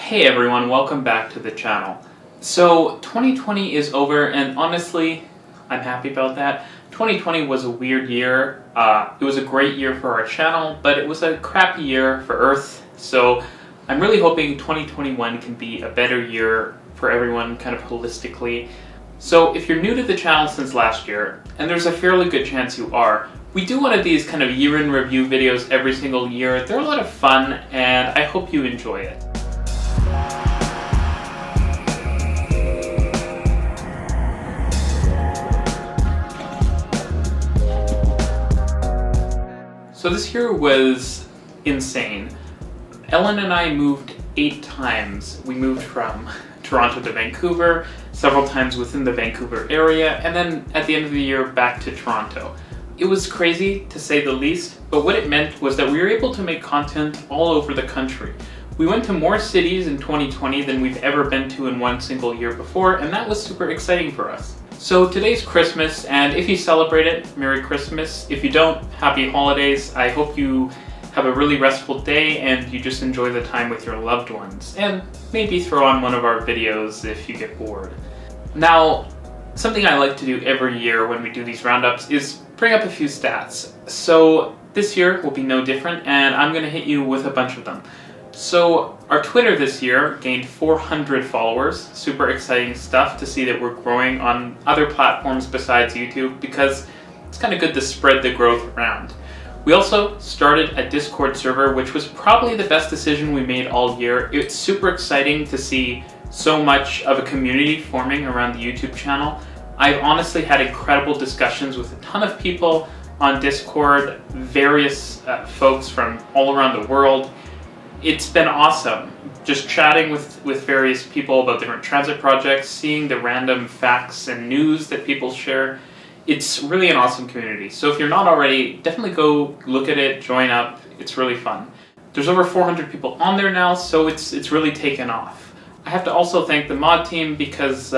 Hey everyone, welcome back to the channel. So 2020 is over, and honestly, I'm happy about that. 2020 was a weird year. It was a great year for our channel, but it was a crappy year for Earth. So I'm really hoping 2021 can be a better year for everyone, kind of holistically. So if you're new to the channel since last year, and there's a fairly good chance you are, we do one of these kind of year-in review videos every single year. They're a lot of fun, and I hope you enjoy it. So this year was insane. Ellen and I moved 8 times. We moved from Toronto to Vancouver, several times within the Vancouver area, and then at the end of the year back to Toronto. It was crazy, to say the least, but what it meant was that we were able to make content all over the country. We went to more cities in 2020 than we've ever been to in one single year before, and that was super exciting for us. So today's Christmas, and if you celebrate it, Merry Christmas. If you don't, Happy Holidays. I hope you have a really restful day and you just enjoy the time with your loved ones. And maybe throw on one of our videos if you get bored. Now, something I like to do every year when we do these roundups is bring up a few stats. So this year will be no different, and I'm going to hit you with a bunch of them. So our Twitter this year gained 400 followers. Super exciting stuff to see that we're growing on other platforms besides YouTube, because it's kind of good to spread the growth around. We also started a Discord server, which was probably the best decision we made all year. It's super exciting to see so much of a community forming around the YouTube channel. I've honestly had incredible discussions with a ton of people on Discord, various folks from all around the world. It's been awesome, just chatting with various people about different transit projects, seeing the random facts and news that people share. It's really an awesome community. So if you're not already, definitely go look at it, join up. It's really fun. There's over 400 people on there now, so it's really taken off. I have to also thank the mod team because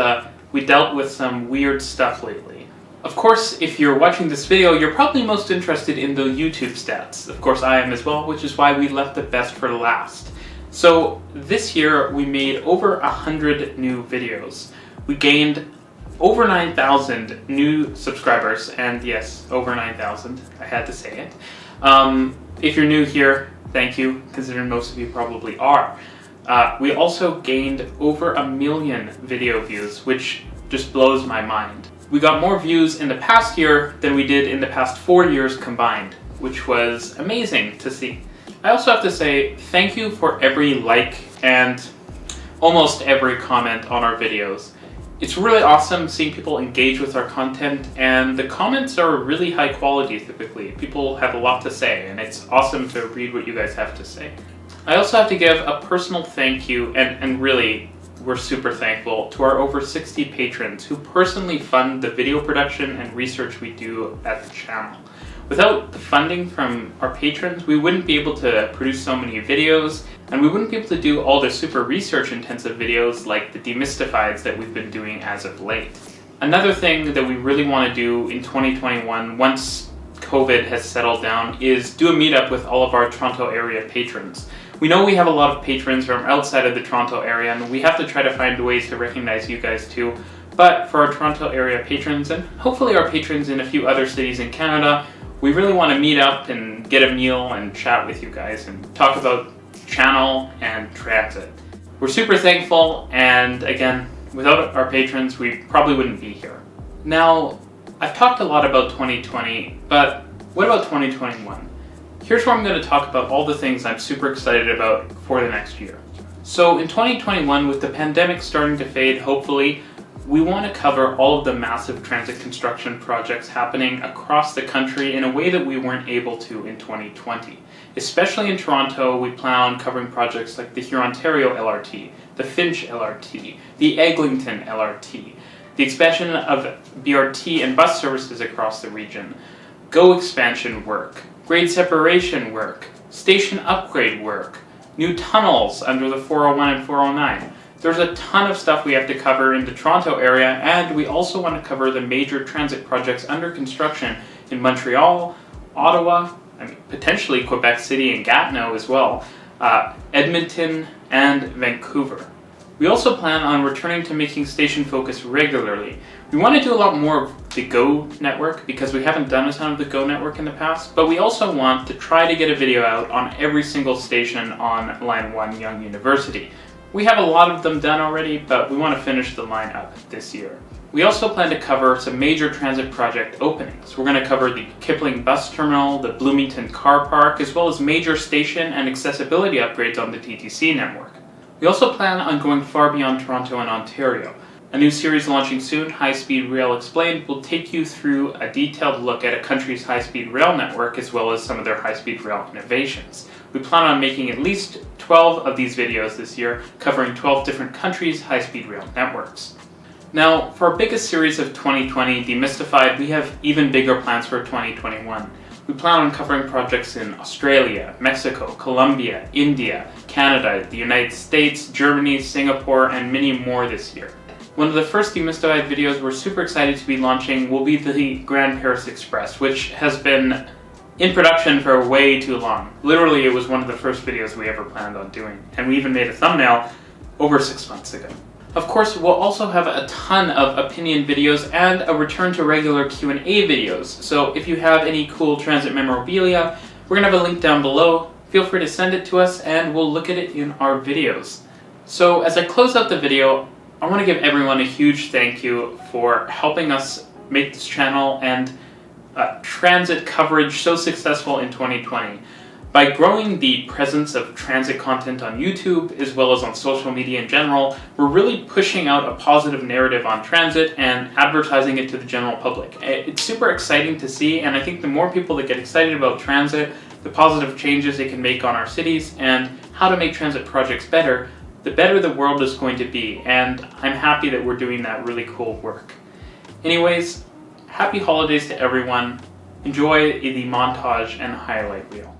we dealt with some weird stuff lately. Of course, if you're watching this video, you're probably most interested in the YouTube stats. Of course, I am as well, which is why we left the best for last. So this year, we made over 100 new videos. We gained over 9,000 new subscribers, and yes, over 9,000, I had to say it. If you're new here, thank you, considering most of you probably are. We also gained over 1 million video views, which just blows my mind. We got more views in the past year than we did in the past 4 years combined, which was amazing to see. I also have to say thank you for every like and almost every comment on our videos. It's really awesome seeing people engage with our content, and the comments are really high quality typically. People have a lot to say, and it's awesome to read what you guys have to say. I also have to give a personal thank you, and really, we're super thankful to our over 60 patrons who personally fund the video production and research we do at the channel. Without the funding from our patrons, we wouldn't be able to produce so many videos, and we wouldn't be able to do all the super research intensive videos like the demystifieds that we've been doing as of late. Another thing that we really want to do in 2021, once COVID has settled down, is do a meetup with all of our Toronto area patrons. We know we have a lot of patrons from outside of the Toronto area, and we have to try to find ways to recognize you guys too. But for our Toronto area patrons, and hopefully our patrons in a few other cities in Canada, we really want to meet up and get a meal and chat with you guys and talk about channel and transit. We're super thankful, and again, without our patrons, we probably wouldn't be here. Now, I've talked a lot about 2020, but what about 2021? Here's where I'm going to talk about all the things I'm super excited about for the next year. So in 2021, with the pandemic starting to fade, hopefully, we want to cover all of the massive transit construction projects happening across the country in a way that we weren't able to in 2020. Especially in Toronto, we plan on covering projects like the Hurontario LRT, the Finch LRT, the Eglinton LRT, the expansion of BRT and bus services across the region, GO expansion work, grade separation work, station upgrade work, new tunnels under the 401 and 409. There's a ton of stuff we have to cover in the Toronto area, and we also want to cover the major transit projects under construction in Montreal, Ottawa, potentially Quebec City and Gatineau as well. Edmonton, and Vancouver. We also plan on returning to making Station Focus regularly. We want to do a lot more of the Go network because we haven't done a ton of the Go network in the past, but we also want to try to get a video out on every single station on Line 1 Young University. We have a lot of them done already, but we want to finish the line up this year. We also plan to cover some major transit project openings. We're going to cover the Kipling Bus Terminal, the Bloomington Car Park, as well as major station and accessibility upgrades on the TTC network. We also plan on going far beyond Toronto and Ontario. A new series launching soon, High Speed Rail Explained, will take you through a detailed look at a country's high-speed rail network as well as some of their high-speed rail innovations. We plan on making at least 12 of these videos this year, covering 12 different countries' high-speed rail networks. Now, for our biggest series of 2020, Demystified, we have even bigger plans for 2021. We plan on covering projects in Australia, Mexico, Colombia, India, Canada, the United States, Germany, Singapore, and many more this year. One of the first Demystified videos we're super excited to be launching will be the Grand Paris Express, which has been in production for way too long. Literally, it was one of the first videos we ever planned on doing, and we even made a thumbnail over 6 months ago. Of course, we'll also have a ton of opinion videos and a return to regular Q&A videos, so if you have any cool transit memorabilia, we're going to have a link down below. Feel free to send it to us and we'll look at it in our videos. So as I close out the video, I want to give everyone a huge thank you for helping us make this channel and transit coverage so successful in 2020. By growing the presence of transit content on YouTube, as well as on social media in general, we're really pushing out a positive narrative on transit and advertising it to the general public. It's super exciting to see, and I think the more people that get excited about transit, the positive changes it can make on our cities, and how to make transit projects better, the better the world is going to be, and I'm happy that we're doing that really cool work. Anyways, happy holidays to everyone. Enjoy the montage and highlight reel.